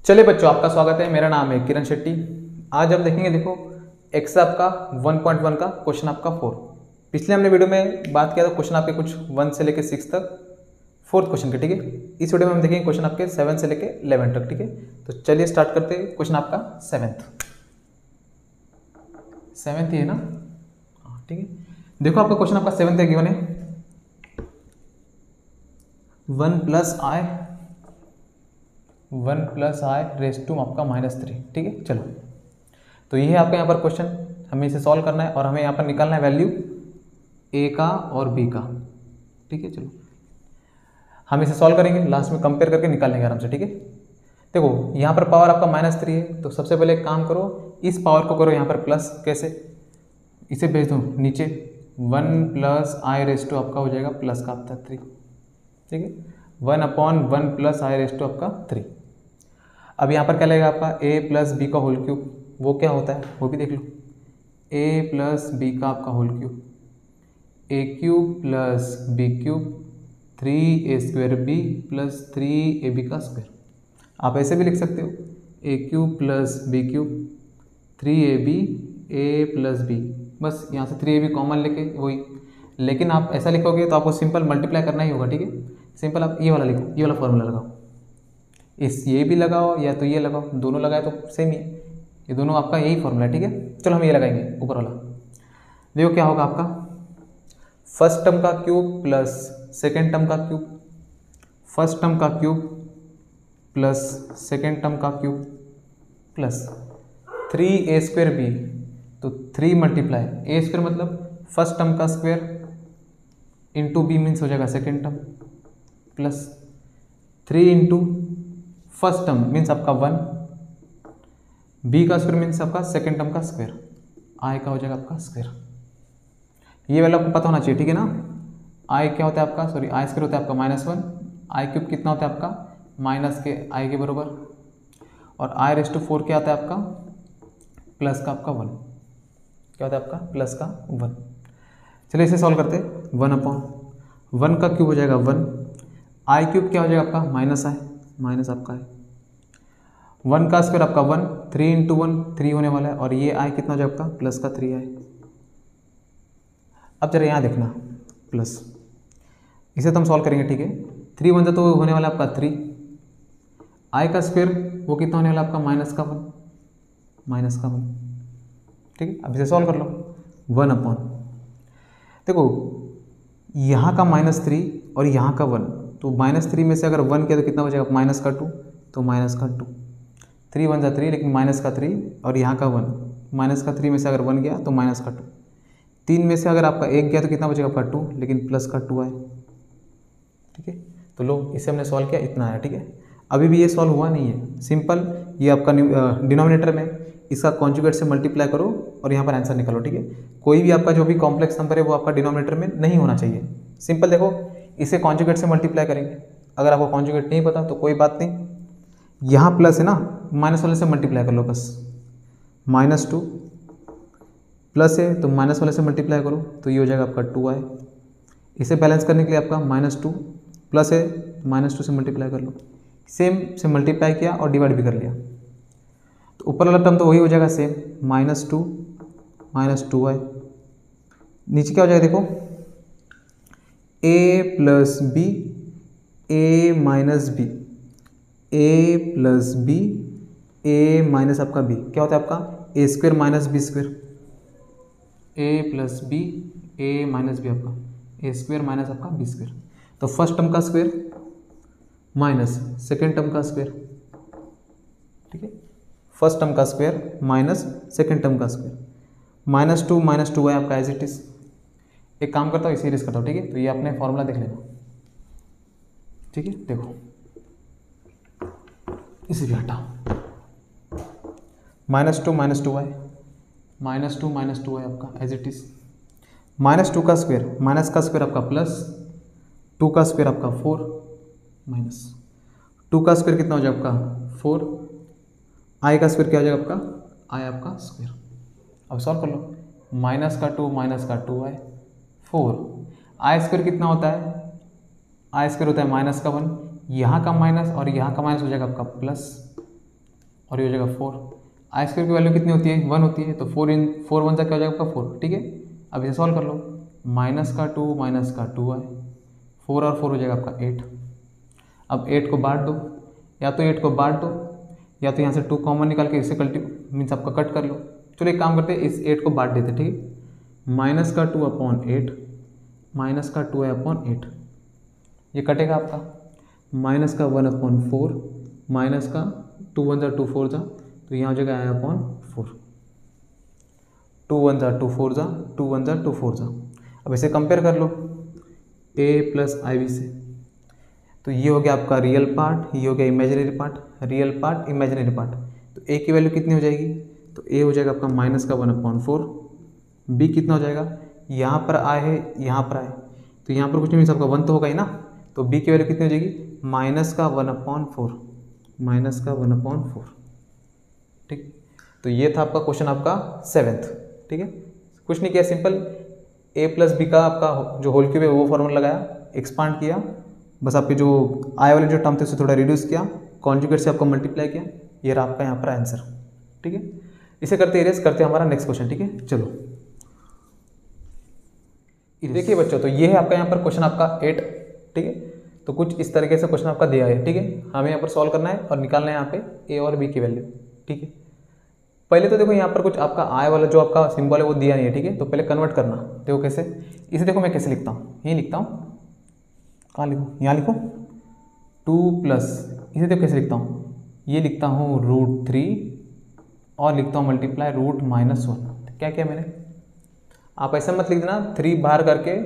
चलिए बच्चों, आपका स्वागत है। मेरा नाम है किरण शेट्टी। आज हम देखेंगे, देखो एक्स आपका 1.1 का क्वेश्चन आपका 4। पिछले हमने वीडियो में बात किया था क्वेश्चन आपके कुछ 1 से लेके 6 तक, फोर्थ क्वेश्चन के, ठीक है। इस वीडियो में हम देखेंगे क्वेश्चन आपके 7 से लेके 11 तक, ठीक है। तो चलिए स्टार्ट करते हैं। क्वेश्चन आपका 7th ही है ना, ठीक है। देखो आपका क्वेश्चन आपका 7th है, गिवन है 1 प्लस आई रेस टू आपका -3, ठीक है। चलो, तो ये है आपका यहाँ पर क्वेश्चन, हमें इसे सॉल्व करना है और हमें यहाँ पर निकालना है वैल्यू ए का और बी का, ठीक है। चलो हम इसे सॉल्व करेंगे, लास्ट में कंपेयर करके निकाल लेंगे आराम से, ठीक है। देखो यहाँ पर पावर आपका -3 है, तो सबसे पहले एक काम करो, इस पावर को करो यहाँ पर प्लस। कैसे? इसे भेज दो नीचे, 1 प्लस आई रेस टू आपका हो जाएगा प्लस का आपका 3, ठीक है। 1/1 प्लस आई रेस टू आपका 3। अब यहाँ पर क्या लगेगा आपका a प्लस बी का होल क्यूब, वो क्या होता है वो भी देख लो। a प्लस बी का आपका whole cube, a cube plus B cube 3a² b plus 3ab का स्क्वायर। आप ऐसे भी लिख सकते हो, a cube plus B cube 3ab a plus b, बस यहाँ से 3ab कॉमन लेके वही। लेकिन आप ऐसा लिखोगे तो आपको सिंपल मल्टीप्लाई करना ही होगा, ठीक है। सिंपल आप ये वाला लिखो, ये वाला फॉर्मूला लगाओ, ये भी लगाओ या तो ये लगाओ, दोनों लगाए तो सेम ही है, ये दोनों आपका यही फॉर्मूला है, ठीक है। चलो हम ये लगाएंगे ऊपर वाला। देखो क्या होगा आपका, फर्स्ट टर्म का क्यूब प्लस सेकेंड टर्म का क्यूब, फर्स्ट टर्म का क्यूब प्लस सेकेंड टर्म का क्यूब प्लस 3a² b, तो 3 मल्टीप्लाई a² मतलब फर्स्ट टर्म का स्क्वायर इंटू बी मीन्स हो जाएगा second term, plus 3 into first term means आपका 1, बी का स्क्वायर मीन्स आपका सेकेंड टर्म का स्क्वायर, आई का हो जाएगा आपका स्क्वायर। ये वाला आपको पता होना चाहिए, ठीक है ना। आई क्या होता है आपका, सॉरी आई स्क्वायर होता है आपका -1, आई क्यूब कितना होता है आपका माइनस के आई के बराबर, और आई रेस टू 4 क्या होता है आपका प्लस का आपका 1, क्या होता है आपका प्लस का 1। चलिए इसे सॉल्व करते हैं। 1/1 का क्यूब हो जाएगा 1, आई क्यूब क्या हो जाएगा आपका माइनस आई, माइनस आपका है 1 का स्क्वायर आपका 1, 3 इंटू 1 3 होने वाला है, और ये आई कितना हो जाएगा आपका प्लस का 3 आई। अब जरा यहाँ देखना प्लस, इसे तो हम सॉल्व करेंगे, ठीक है। 3 1 तो होने वाला आपका 3, आई का स्क्वायर वो कितना होने वाला आपका -1, ठीक है। अब इसे सॉल्व कर लो। 1/, देखो यहाँ का -3 और यहाँ का 1, तो -3 में से अगर 1 किया तो कितना बचेगा -2, तो -2, 3 1 3, लेकिन -3 और यहाँ का 1, -3 में से अगर 1 गया तो -2, 3 में से अगर आपका 1 गया तो कितना बचेगा आपका 2, लेकिन प्लस का 2 आए, ठीक है। तो लो इसे हमने सॉल्व किया, इतना आया, ठीक है। अभी भी ये सॉल्व हुआ नहीं है, सिंपल ये आपका डिनोमिनेटर में इसका कॉन्जुगेट से मल्टीप्लाई करो और यहाँ पर आंसर निकालो, ठीक है। कोई भी आपका जो भी कॉम्प्लेक्स नंबर है वो आपका डिनोमिनेटर में नहीं होना चाहिए। सिंपल देखो, इसे कॉन्जुगेट से मल्टीप्लाई करेंगे, अगर आपको कॉन्जुगेट नहीं पता तो कोई बात नहीं, यहाँ प्लस है ना, माइनस वाले से मल्टीप्लाई कर लो बस, -2 प्लस है तो माइनस वाले से मल्टीप्लाई करो तो ये हो जाएगा आपका 2 आए। इसे बैलेंस करने के लिए आपका -2 प्लस है, -2 से मल्टीप्लाई कर लो, सेम से मल्टीप्लाई किया और डिवाइड भी कर लिया, तो ऊपर वाला टर्म तो वही हो जाएगा सेम, -2 आए। नीचे क्या हो जाएगा देखो, a plus b a minus b, a plus b a minus आपका b, क्या होता है आपका a² minus b², a plus b a minus b आपका a² माइनस आपका b², तो फर्स्ट टर्म का स्क्वायर माइनस सेकेंड टर्म का स्क्वायर, ठीक है। फर्स्ट टर्म का स्क्वायर माइनस सेकेंड टर्म का स्क्वायर, -2 है आपका एज इट इज। एक काम करता हूँ, इसे इरेज करता हूँ, ठीक है। तो ये आपने फॉर्मूला देख लेना, ठीक है। देखो इसे भी हटाओ, -2 है, -2 है आपका एज इट इज, -2 का स्क्वायर, माइनस का स्क्वायर आपका प्लस, 2 का स्क्वायर आपका 4 माइनस 2 का स्क्वायर कितना हो जाएगा आपका 4, आई का स्क्वायर क्या हो जाएगा आपका आई आपका स्क्वायर। अब सॉल्व कर लो, -2 है 4, आई स्क्वायर कितना होता है, आई स्क्वायर होता है -1, यहाँ का माइनस और यहाँ का माइनस हो जाएगा आपका प्लस, और ये हो जाएगा 4। आई स्क्वायर की वैल्यू कितनी होती है, 1 होती है, तो 4 1 क्या हो जाएगा आपका 4, ठीक है। अब इसे सॉल्व कर लो, -2 -2 है, 4 और 4 हो जाएगा आपका 8। अब 8 को बांट दो, या तो 8 को बांट दो या तो यहाँ से 2 कॉमन निकाल के इससे मीन्स आपका कट कर लो। चलो एक काम करते हैं, इस 8 को बांट देते, ठीक है। -2/8 -2/8 ये कटेगा आपका, -1/4 -2 1 जा 2 4 जा, तो यहाँ हो जाएगा i/4, 2 1 जा 2 4 जा, 2 1 जा 2 4 जा। अब इसे कंपेयर कर लो a + ib से, तो ये हो गया आपका रियल पार्ट, ये हो गया imaginary part, real part imaginary part. तो a की वैल्यू कितनी हो जाएगी, तो a हो जाएगा आपका -1/4, b कितना हो जाएगा, यहाँ पर i है यहाँ पर i, तो यहाँ पर कुछ नहीं, आपका 1 तो होगा ही ना, तो b की वैल्यू कितनी हो जाएगी, -1/4, ठीक। तो ये था आपका क्वेश्चन आपका 7th, ठीक है। कुछ नहीं किया, सिंपल a + b का आपका जो होल क्यूब है वो फॉर्मूला लगाया, एक्सपांड किया, बस आपके जो आई वाले जो टर्म थे उसे थोड़ा रिड्यूस किया, कॉन्जुगेट से आपको मल्टीप्लाई किया, ये रहा आपका यहाँ पर आंसर, ठीक है। इसे करते इरेज करते हमारा नेक्स्ट क्वेश्चन, ठीक है। चलो देखिए बच्चों, तो ये है आपका यहाँ पर क्वेश्चन आपका 8, ठीक है। तो कुछ इस तरीके से क्वेश्चन आपका दिया है, ठीक है। हमें यहाँ पर सॉल्व करना है और निकालना है यहाँ पे ए और बी की वैल्यू, ठीक है। पहले तो देखो यहाँ पर कुछ आपका आई वाला जो आपका सिंबल है वो दिया नहीं है, ठीक है। तो पहले कन्वर्ट करना, देखो कैसे, इसे देखो मैं कैसे लिखता हूँ, यही लिखता हूँ, कहाँ लिखूँ, यहाँ लिखो 2+, इसे देखो कैसे लिखता हूँ, ये लिखता हूँ √3 और लिखता हूँ मल्टीप्लाई √-1। क्या किया मैंने, आप ऐसा मत लिख देना 3 बाहर करके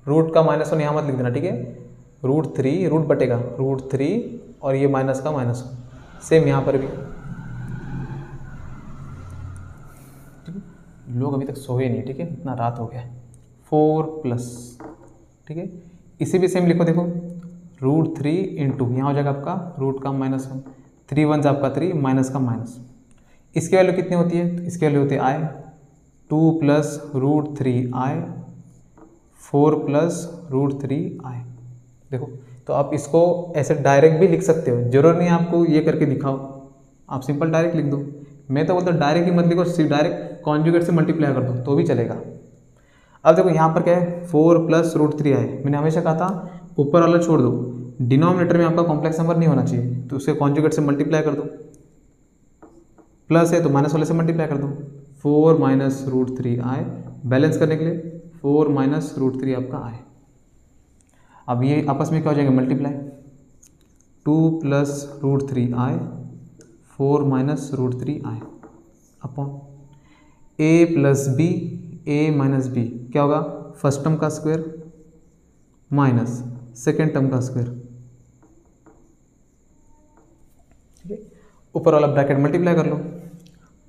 रूट का -1 यहाँ मत लिख देना, ठीक है। √3 रूट बटेगा √3 और ये माइनस का -1, सेम यहाँ पर भी, ठीक है। लोग अभी तक सोए नहीं, ठीक है, इतना रात हो गया है। 4+, ठीक है, इसे भी सेम लिखो, देखो √3 इंटू यहाँ हो जाएगा आपका रूट का -1, 3 1 आपका 3 माइनस का माइनस। इसकी वैल्यू कितनी होती है, तो इसकी वैल्यू होती है i, 2 + √3i, 4 + √3i। देखो, तो आप इसको ऐसे डायरेक्ट भी लिख सकते हो, जरूर नहीं आपको ये करके दिखाओ, आप सिंपल डायरेक्ट लिख दो। मैं तो बोलता हूँ डायरेक्ट ही मत लिखो, सिर्फ डायरेक्ट कॉन्जुगेट से मल्टीप्लाई कर दो तो भी चलेगा। अब देखो यहाँ पर क्या है, 4 + √3i, मैंने हमेशा कहा था ऊपर वाला छोड़ दो, डिनोमिनेटर में आपका कॉम्प्लेक्स नंबर नहीं होना चाहिए, तो उसे कॉन्जुगेट से मल्टीप्लाई कर दो, प्लस है तो माइनस वाले से मल्टीप्लाई कर दो, 4 - √3i, बैलेंस करने के लिए 4 - √3 आपका i। अब ये आपस में क्या हो जाएगा, multiply, 2 + √3i, 4 - √3i upon a + b, a - b क्या होगा, फर्स्ट टर्म का स्क्वायर माइनस सेकेंड टर्म का स्क्वायर, ठीक है। ऊपर वाला ब्रैकेट मल्टीप्लाई कर लो,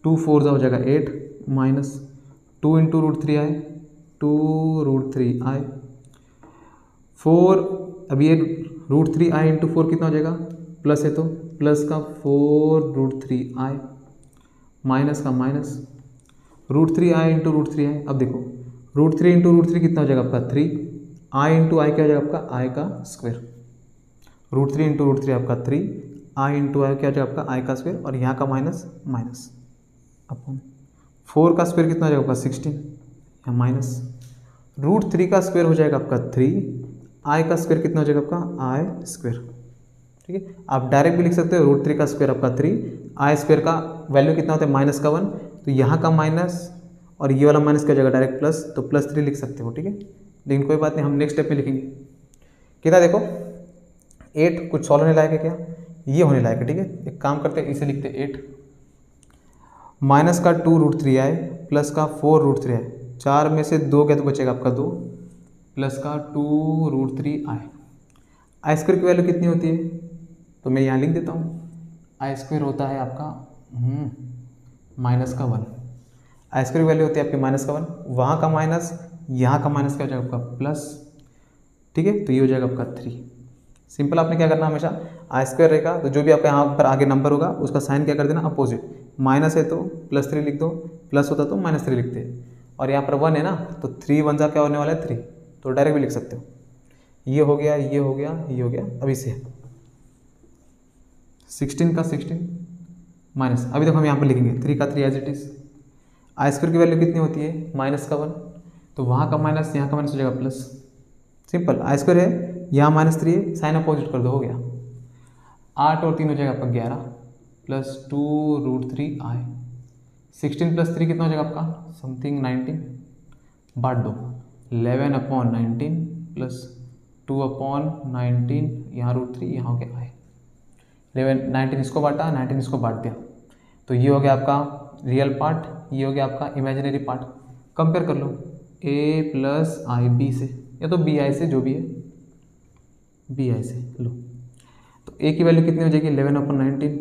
2 4 हो जाएगा 8 माइनस 2 × √3i, 2 √3i, 4, अब ये √3i × 4 कितना हो जाएगा, प्लस है तो प्लस का 4 √3i माइनस का माइनस √3i × √3i। अब देखो √3 × √3 कितना हो जाएगा आपका 3, i × i क्या हो जाएगा आपका i का स्क्वायर, √3 × √3 आपका 3, i × i क्या हो जाएगा आपका i का स्क्वायर, और यहाँ का माइनस माइनस अपॉन 4 का स्क्वायर कितना हो जाएगा आपका 16, या माइनस √3 का स्क्वायर हो जाएगा आपका 3, i का स्क्वायर कितना हो जाएगा आपका i स्क्वायर, ठीक है। आप डायरेक्ट भी लिख सकते हो, √3 का स्क्वायर आपका 3, i स्क्वायर का वैल्यू कितना होता है -1, तो यहाँ का माइनस और ये वाला माइनस क्या हो जाएगा डायरेक्ट प्लस, तो +3 लिख सकते हो, ठीक है। लेकिन कोई बात नहीं, हम नेक्स्ट स्टेप में लिखेंगे। कितना देखो 8 कुछ सॉल्व होने लायक है क्या, ये होने लायक है, ठीक है। एक काम करते हैं, इसे लिखते 8 माइनस का 2 √3i प्लस का 4 √3i, 4 में से 2 क्या तो बचेगा आपका 2, प्लस का 2 √3i। आई स्क्वायर की वैल्यू कितनी होती है, तो मैं यहाँ लिख देता हूँ, आई स्क्वायर होता है आपका -1, आई स्क्वायर की वैल्यू होती है आपकी -1, वहाँ का माइनस यहाँ का माइनस क्या हो जाएगा आपका प्लस, ठीक है। तो ये हो जाएगा आपका 3। सिंपल आपने क्या करना, हमेशा आई स्क्वायर रहेगा तो जो भी आपका यहाँ पर आगे नंबर होगा उसका साइन क्या कर देना अपोजिट, माइनस है तो +3 लिख दो, प्लस होता तो -3 लिखते, और यहाँ पर 1 है ना, तो 3 1 क्या होने वाला है 3, तो डायरेक्ट भी लिख सकते हो। ये हो गया, ये हो गया, ये हो गया। अब इसे 16 का 16 माइनस, अभी देखो हम यहाँ पर लिखेंगे 3 का 3 as it is. I square की वैल्यू कितनी होती है, माइनस का 1, तो वहाँ का माइनस यहाँ का माइनस हो जाएगा प्लस। सिंपल, आई स्क्वायर है, यहाँ -3 है, साइन अपोजिट कर दो, हो गया। 8 और 3 हो जाएगा आपका 11 प्लस 2√3 आई। 16 + 3 कितना हो जाएगा आपका, समथिंग 19, बांट दो। 11/19 प्लस 2/19, यहाँ √3, यहाँ हो गया आई। 19 इसको बांटा, 19 इसको बांट दिया, तो ये हो गया आपका रियल पार्ट, ये हो गया आपका इमेजिनरी पार्ट। कंपेयर कर लो a + IB से, या तो BI से, जो भी है BI से लो, तो a की वैल्यू कितनी हो जाएगी 11/19,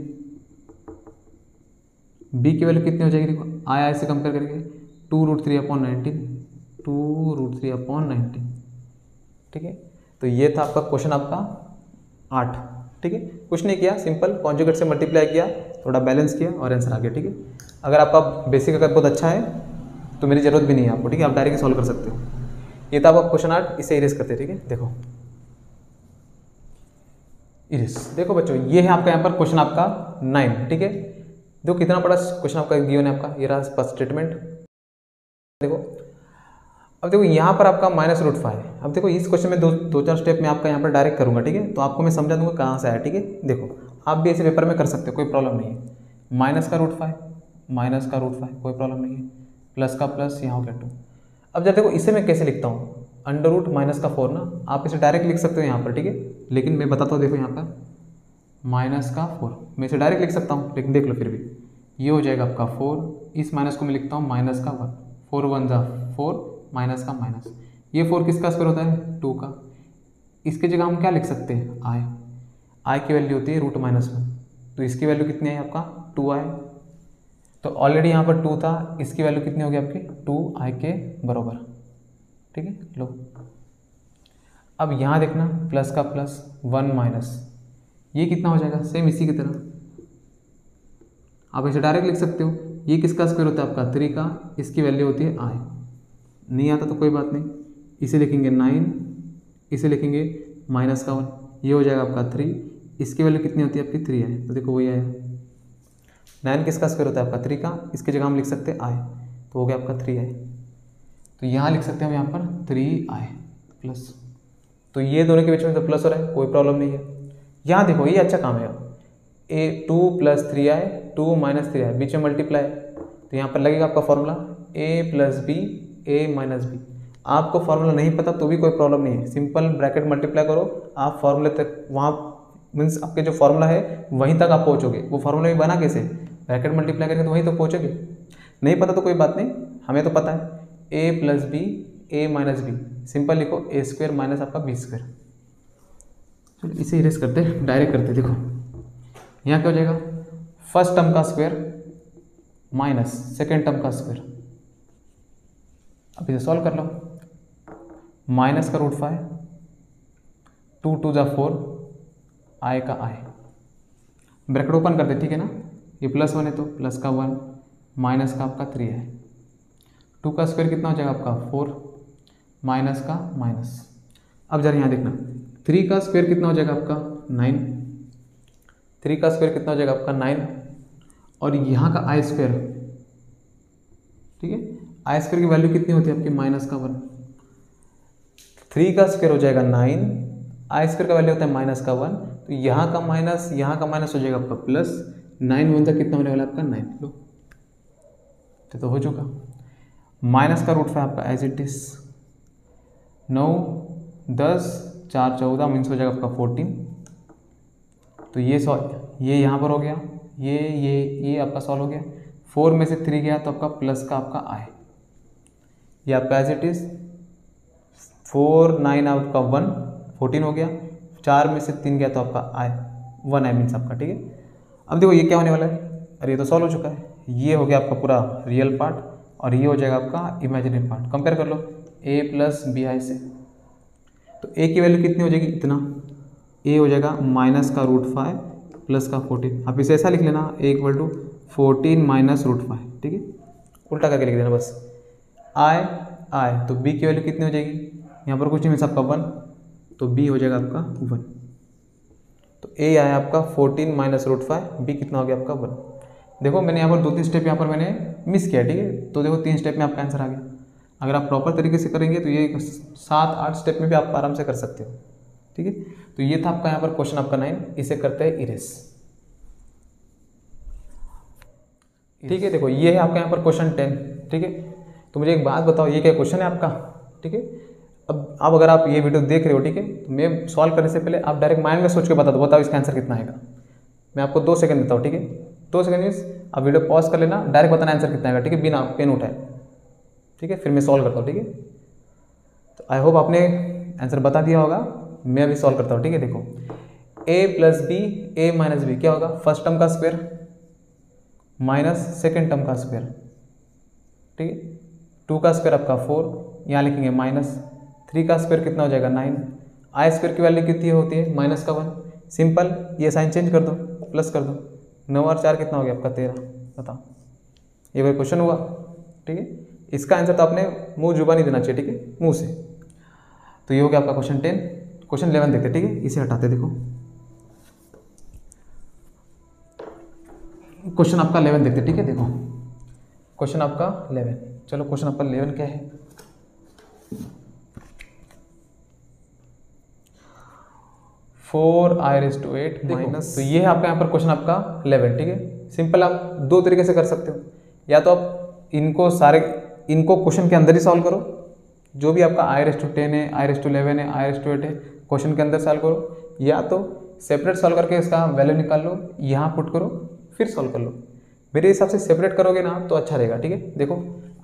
b की वैल्यू कितनी हो जाएगी, देखो आई से कंपेयर करेंगे 2√3/19, 2√3/19, ठीक है। तो ये था आपका क्वेश्चन आपका 8, ठीक है। कुछ नहीं किया, सिंपल कॉन्जुगेट से मल्टीप्लाई किया, थोड़ा बैलेंस किया और आंसर आ गया, ठीक है। अगर आपका बेसिक अगर बहुत अच्छा है तो मेरी ज़रूरत भी नहीं है आपको, ठीक है, आप डायरेक्ट सॉल्व कर सकते हो। ये था आपका क्वेश्चन 8, इसे इरेज करते हैं, ठीक है। देखो इरेज, देखो बच्चों ये है आपका यहाँ पर क्वेश्चन आपका 9, ठीक है। देखो कितना बड़ा क्वेश्चन आपका गिवन है, आपका ये रहा फर्स्ट स्टेटमेंट। देखो अब देखो यहाँ पर आपका -√5, अब देखो इस क्वेश्चन में दो चार स्टेप में आपका यहाँ पर डायरेक्ट करूँगा, ठीक है। तो आपको मैं समझा दूंगा कहाँ से आया, ठीक है। देखो आप भी ऐसे पेपर में कर सकते हो, कोई प्रॉब्लम नहीं है। -√5, कोई प्रॉब्लम नहीं है, प्लस का प्लस, यहाँ हो गया 2। अब जब देखो इसे मैं कैसे लिखता हूँ, √-4 ना, आप इसे डायरेक्ट लिख सकते हो यहाँ पर, ठीक है। लेकिन मैं बताता हूँ, देखो यहाँ पर -4 मैं इसे डायरेक्ट लिख सकता हूँ, लेकिन देख लो फिर भी ये हो जाएगा आपका 4, इस माइनस को मैं लिखता हूँ -1, 4 × 1 = 4, माइनस का माइनस, ये 4 किसका स्क्वायर होता है 2 का। इसके जगह हम क्या लिख सकते हैं, आई की वैल्यू होती है √-1, तो इसकी वैल्यू कितनी है आपका 2i। तो ऑलरेडी यहाँ पर 2 था, इसकी वैल्यू कितनी होगी आपकी 2i के बराबर, ठीक है। लो अब यहाँ देखना प्लस का प्लस 1 माइनस, ये कितना हो जाएगा, सेम इसी की तरह आप इसे डायरेक्ट लिख सकते हो। ये किसका स्क्वायर होता है आपका 3 का, इसकी वैल्यू होती है i। नहीं आता तो कोई बात नहीं, इसे लिखेंगे 9, इसे लिखेंगे -1, ये हो जाएगा आपका 3, इसकी वैल्यू कितनी होती है आपकी 3 है, तो देखो वही आया। 9 किसका स्क्वायर होता है आपका 3 का, इसकी जगह हम लिख सकते हैं i, तो हो गया आपका 3i। तो यहाँ लिख सकते हैं हम यहाँ पर 3i प्लस, तो ये दोनों के बीच में तो प्लस हो रहा है, कोई प्रॉब्लम नहीं है। यहाँ देखो ये अच्छा काम है, 2 + 3i, 2 - 3i, बीच में मल्टीप्लाई, तो यहाँ पर लगेगा आपका formula a + b, a - b। आपको फॉर्मूला नहीं पता तो भी कोई प्रॉब्लम नहीं है, सिंपल ब्रैकेट मल्टीप्लाई करो, आप फॉर्मूले तक वहाँ मीन्स आपके जो फॉर्मूला है वहीं तक आप पहुँचोगे। वो फॉर्मूला भी बना कैसे, ब्रैकेट मल्टीप्लाई करेंगे तो वहीं तक पहुँचोगे। नहीं पता तो कोई बात नहीं, हमें तो पता है a + b, a - b, simple लिखो a² माइनस आपका b²। चलो इसे इरेज करते डायरेक्ट करते, देखो यहाँ क्या हो जाएगा, फर्स्ट टर्म का स्क्वायर माइनस सेकेंड टर्म का स्क्वायर। अब इसे सॉल्व कर लो, माइनस का √5, 2 × 2 = 4, i का i, ब्रैकेट ओपन कर दे, ठीक है ना। ये +1 है तो प्लस का 1, माइनस का आपका 3 है, 2 का स्क्वायर कितना हो जाएगा आपका 4, माइनस का माइनस। अब जरा यहाँ देखना 3 का स्क्वायर कितना हो जाएगा आपका 9, 3 का स्क्वायर कितना हो जाएगा आपका 9, और यहाँ का i², ठीक है, i² की वैल्यू कितनी होती है आपकी -1। 3 का स्क्वायर हो जाएगा 9, i² का वैल्यू होता है -1, तो यहाँ का माइनस हो जाएगा आपका प्लस, 9 × 1 कितना होने वाला आपका 9। लो तो हो चुका, माइनस का √5 आपका एज इट इज, 9, 10, 4, 14 मीन्स हो जाएगा आपका 14। तो ये यहाँ पर हो गया, ये आपका सॉल्व हो गया। 4 में से 3 गया तो आपका प्लस का आपका i, ये आपका एज इट इज 4, 9 आपका 1, 14 हो गया। 4 में से 3 गया तो आपका i, 1i मीन्स आपका, ठीक है। अब देखो ये क्या होने वाला है, अरे ये तो सॉल्व हो चुका है। ये हो गया आपका पूरा रियल पार्ट और ये हो जाएगा आपका इमेजिनरी पार्ट। कंपेयर कर लो a + bi से, तो a की वैल्यू कितनी हो जाएगी, इतना, a हो जाएगा -√5 प्लस का 14। आप इसे ऐसा लिख लेना a = 14 - √5, ठीक है, उल्टा करके लिख देना बस। i तो b की वैल्यू कितनी हो जाएगी, यहाँ पर कुछ नहीं मिल आपका 1, तो b हो जाएगा आपका 1। तो a आया आपका 14 - √5, b कितना हो गया आपका 1। देखो मैंने यहाँ पर 2-3 स्टेप यहाँ पर मैंने मिस किया, ठीक है। तो देखो 3 स्टेप में आपका आंसर आ गया। अगर आप प्रॉपर तरीके से करेंगे तो ये 7-8 स्टेप में भी आप आराम से कर सकते हो, ठीक है। तो ये था आपका यहाँ पर क्वेश्चन आपका 9, इसे करते हैं इरेज, ठीक है। देखो ये है आपका यहाँ पर क्वेश्चन 10, ठीक है। तो मुझे एक बात बताओ, ये क्या क्वेश्चन है आपका, ठीक है। अब अगर आप ये वीडियो देख रहे हो, ठीक है, तो मैं सॉल्व करने से पहले आप डायरेक्ट माइंड में सोच के बता दो, बताओ इसका आंसर कितना आएगा। मैं आपको 2 सेकंड देता हूँ, ठीक है। 2 सेकंड मीन्स आप वीडियो पॉज कर लेना, डायरेक्ट बताना आंसर कितना आएगा, ठीक है, बिना पेन उठाए, ठीक है। फिर मैं सॉल्व करता हूँ, ठीक है। तो आई होप आपने आंसर बता दिया होगा। मैं अभी सॉल्व करता हूँ, ठीक है। देखो a + b a - b क्या होगा, फर्स्ट टर्म का स्क्वायर माइनस सेकेंड टर्म का स्क्वायर, ठीक है। 2 का स्क्वायर आपका 4, यहाँ लिखेंगे माइनस 3 का स्क्वायर कितना हो जाएगा 9, आई स्क्वायर की वैल्यू कितनी होती है माइनस का 1, सिंपल, ये साइन चेंज कर दो, प्लस कर दो, 9 और 4 कितना हो गया आपका 13, बताओ। ये कोई क्वेश्चन हुआ, ठीक है। इसका आंसर तो आपने मुंह जुबानी देना चाहिए, ठीक है, मुंह से। तो ये हो गया आपका क्वेश्चन 10। क्वेश्चन 11 देखते, ठीक है, इसे हटाते, देखो क्वेश्चन आपका 11 देखते, ठीक है। देखो क्वेश्चन आपका 11, चलो क्वेश्चन आपका 11 क्या है, 4i⁸ माइनस, तो ये है आपका यहाँ पर क्वेश्चन आपका 11, ठीक है। सिंपल, आप 2 तरीके से कर सकते हो, या तो आप इनको क्वेश्चन के अंदर ही सॉल्व करो, जो भी आपका i⁻10 है, i⁻11 है, i⁻8 है, क्वेश्चन के अंदर सॉल्व करो, या तो सेपरेट सॉल्व करके इसका वैल्यू निकाल लो, यहाँ पुट करो, फिर सॉल्व कर लो। मेरे हिसाब से सेपरेट करोगे ना तो अच्छा रहेगा, ठीक है। देखो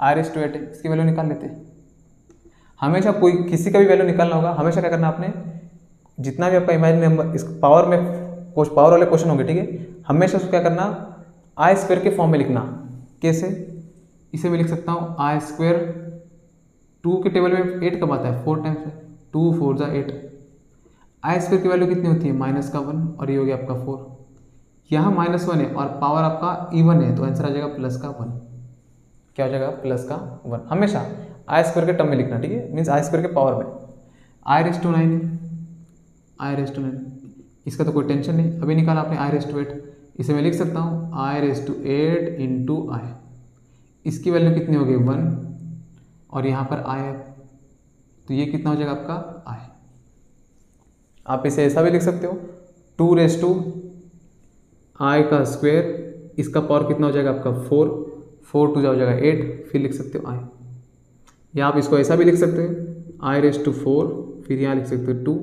i⁻8 है, इसकी वैल्यू निकाल लेते हैं। हमेशा किसी का भी वैल्यू निकालना होगा, हमेशा क्या करना आपने, जितना भी आपका इमेजिन नंबर इस पावर वाले क्वेश्चन होंगे, ठीक है, हमेशा उसको क्या करना, i² के फॉर्म में लिखना। कैसे, इसे मैं लिख सकता हूँ i², 2 के टेबल में 8 कब आता है, 4 टाइम्स है, 2 4 = 8, i² की वैल्यू कितनी होती है माइनस का 1, और ये हो गया आपका 4, यहाँ -1 है और पावर आपका इवन है, तो आंसर आ जाएगा प्लस का 1। क्या हो जाएगा, प्लस का 1। हमेशा i² के टर्म में लिखना, ठीक है, मीन्स i² के पावर में। i⁻9 है, i⁻9, इसका तो कोई टेंशन नहीं, अभी निकाला आपने i⁻8, इसे मैं लिख सकता हूँ i⁻8 × i, इसकी वैल्यू कितनी होगी 1, और यहाँ पर i है, तो ये कितना हो जाएगा आपका i। आप इसे ऐसा भी लिख सकते हो, 2⁻i², इसका पावर कितना हो जाएगा आपका 4, 4 2 हो जाएगा 8, फिर लिख सकते हो i। या आप इसको ऐसा भी लिख सकते हो i⁻4, फिर यहाँ लिख सकते हो 2,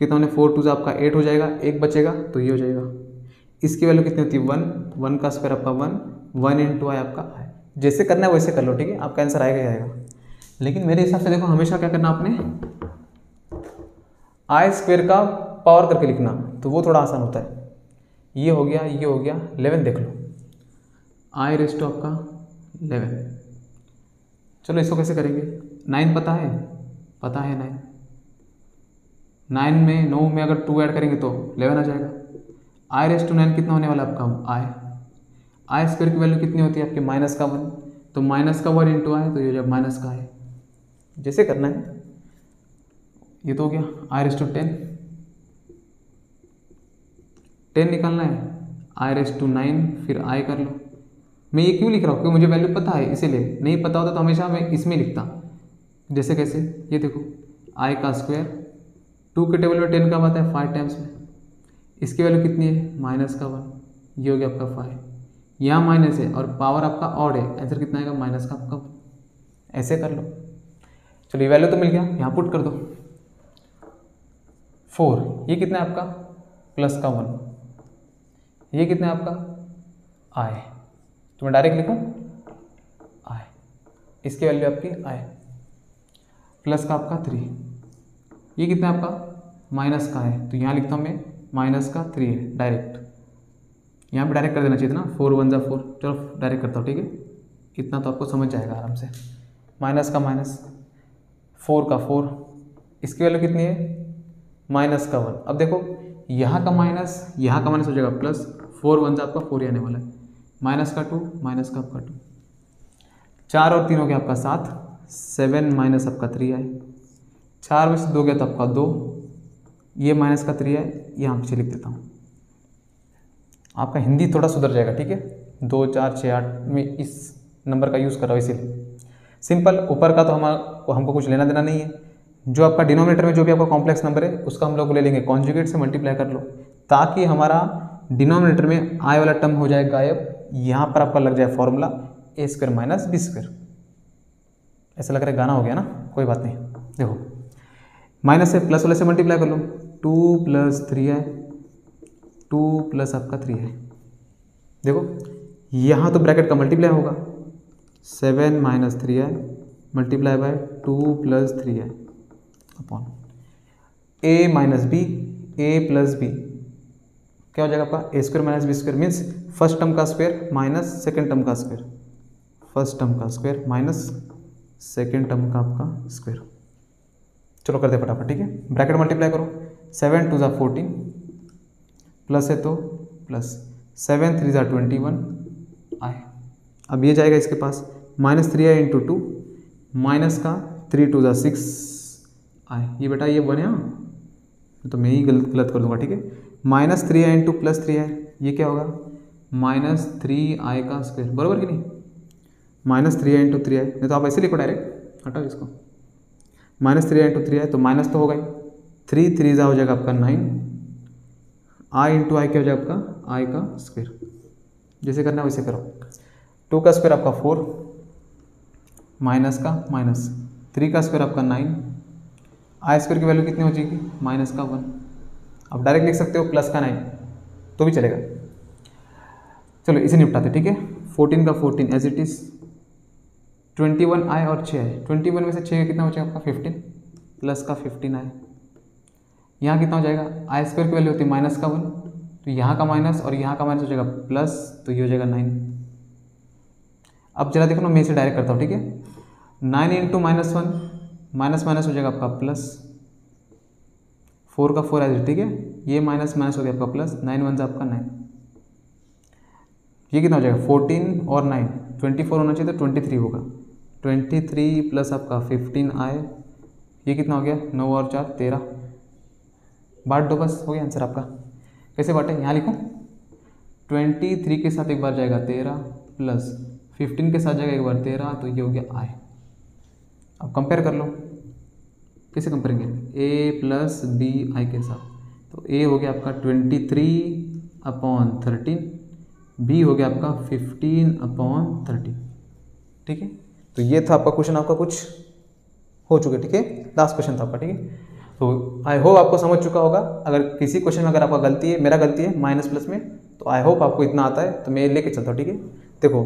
कितना होने 4 2 आपका 8 हो जाएगा, 1 बचेगा तो ये हो जाएगा। इसकी वैल्यू कितनी होती है 1, 1 का स्क्वायर आपका 1 × i आपका i। जैसे करना है वैसे कर लो, ठीक है, आपका आंसर आएगा ही आएगा। लेकिन मेरे हिसाब से देखो, हमेशा क्या करना आपने, i² का पावर करके लिखना, तो वो थोड़ा आसान होता है। ये हो गया, ये हो गया, 11 देख लो, i⁻ आपका 11। चलो इसको कैसे करेंगे, 9 पता है, 9 में अगर 2 ऐड करेंगे तो 11 आ जाएगा। i⁻9 कितना होने वाला आपका i² की वैल्यू कितनी होती है आपकी माइनस का 1, तो माइनस का 1 × i, तो ये जब माइनस का है, जैसे करना है। ये तो हो गया i⁻10, 10 निकालना है, i⁻9, फिर i कर लो। मैं ये क्यों लिख रहा हूँ, क्योंकि मुझे वैल्यू पता है, इसीलिए। नहीं पता होता तो हमेशा मैं इसमें लिखता, जैसे कैसे, ये देखो i², 2 के टेबल में 10 कब आता है 5 टाइम्स में, इसकी वैल्यू कितनी है माइनस का 1, ये हो गया आपका 5, यहाँ माइनस है और पावर आपका ऑड है, आंसर कितना आएगा माइनस का आपका, ऐसे कर लो। चलो ये वैल्यू तो मिल गया, यहाँ पुट कर दो 4, ये कितना है आपका प्लस का 1, ये कितना है आपका i, तो मैं डायरेक्ट लिखूँ i, इसकी वैल्यू आपकी i, प्लस का आपका 3, ये कितना है आपका माइनस का है, तो यहाँ लिखता हूँ मैं माइनस का 3 है, डायरेक्ट यहाँ पे डायरेक्ट कर देना चाहिए था ना, 4 1 = 4। चलो डायरेक्ट करता हूँ, ठीक है, इतना तो आपको समझ जाएगा आराम से। माइनस का माइनस, 4 का 4, इसकी वैल्यू कितनी है माइनस का 1। अब देखो यहाँ का माइनस हो जाएगा प्लस, 4 1 आपका 4 ही आने वाला है, माइनस का 2, माइनस का आपका 2, 4 और 3 हो गया आपका 7, 7 माइनस आपका 3 आए, 4 में से 2 गया तो आपका 2, ये माइनस का 3 है, यहाँ पीछे लिख देता हूँ, आपका हिंदी थोड़ा सुधर जाएगा, ठीक है। 2 4 6 8 में इस नंबर का यूज़ कर रहा हूँ इसीलिए। सिंपल, ऊपर का तो हमको कुछ लेना देना नहीं है। जो आपका डिनोमिनेटर में जो भी आपका कॉम्प्लेक्स नंबर है उसका हम लोग ले लेंगे कॉन्जुगेट से मल्टीप्लाई कर लो, ताकि हमारा डिनोमिनेटर में आई वाला टर्म हो जाए गायब। यहाँ पर आपका लग जाए फॉर्मूला ए स्क्वायर माइनस बी स्क्वायर। ऐसा लग रहा है गाना हो गया ना, कोई बात नहीं। देखो माइनस से प्लस वाले से मल्टीप्लाई कर लो, 2 + 3i, 2 प्लस आपका 3i। देखो यहाँ तो ब्रैकेट का मल्टीप्लाई होगा, 7 - 3i multiply by 2 + 3i upon a - b, a + b क्या हो जाएगा आपका a square minus b square, means first term का स्क्वायर माइनस सेकेंड टर्म का स्क्वायर, फर्स्ट टर्म का स्क्वायर माइनस सेकेंड टर्म का आपका स्क्वायर। चलो करते फटाफट, ठीक है। ब्रैकेट मल्टीप्लाई करो, 7 × 2 = 14 प्लस है तो प्लस 7 × 3 = 21 i। अब ये जाएगा इसके पास -3i × 2 माइनस का 3 × 2 = 6 i। ये बेटा ये बने तो मैं ही गलत कर दूंगा, ठीक है। -3i × +3i ये क्या होगा -3i का स्क्वायर, बराबर कि नहीं। -3i × 3i नहीं तो आप ऐसे लिखो डायरेक्ट, हटाओ इसको। -3i × 3i तो माइनस तो होगा ही, 3 3 हो जाएगा आपका 9, i × i क्या हो जाएगा आपका i का स्क्वायर। जैसे करना है वैसे करो। 2 का स्क्वायर आपका 4 माइनस का माइनस, 3 का स्क्वायर आपका 9, i स्क्वायर की वैल्यू कितनी हो जाएगी -1। आप डायरेक्ट लिख सकते हो प्लस का 9 तो भी चलेगा। चलो इसे निपटाते, ठीक है। 14 का 14 एज इट इज़, 21i और 6i, 21 में से 6 कितना हो जाएगा आपका 15 प्लस का 15i। यहाँ कितना हो जाएगा i स्क्वायर की वैल्यू होती है -1, तो यहाँ का माइनस और यहाँ का माइनस हो जाएगा प्लस, तो ये हो जाएगा 9। अब जरा देखो ना, मैं इसे डायरेक्ट करता हूँ, ठीक है। 9 × -1 माइनस माइनस हो जाएगा आपका प्लस, 4 का 4 एज, ठीक है। ये माइनस माइनस हो गया आपका प्लस, 9 1 आपका 9। ये कितना हो जाएगा 14 और 9 24 होना चाहिए तो 23 होगा, 23 प्लस आपका 15i। ये कितना हो गया 9 और 4 13। बांट दो, बस हो गया आंसर आपका। कैसे बांटे, यहाँ लिखो 23 के साथ एक बार जाएगा 13 प्लस 15 के साथ जाएगा एक बार 13, तो ये हो गया i। अब कंपेयर कर लो, कैसे कंपेयर करेंगे a + bi के साथ, तो a हो गया आपका 23/13, b हो गया आपका 15/13, ठीक है। तो ये था आपका क्वेश्चन, आपका कुछ हो चुके, ठीक है। लास्ट क्वेश्चन था आपका, ठीक है। तो आई होप आपको समझ चुका होगा। अगर किसी क्वेश्चन में अगर आपका गलती है, मेरा गलती है माइनस प्लस में, तो आई होप आपको इतना आता है, तो मैं लेके चलता हूँ, ठीक है। देखो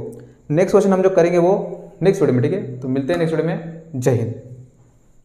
नेक्स्ट क्वेश्चन हम जो करेंगे वो नेक्स्ट वीडियो में, ठीक है। तो मिलते हैं नेक्स्ट वीडियो में। जय हिंद।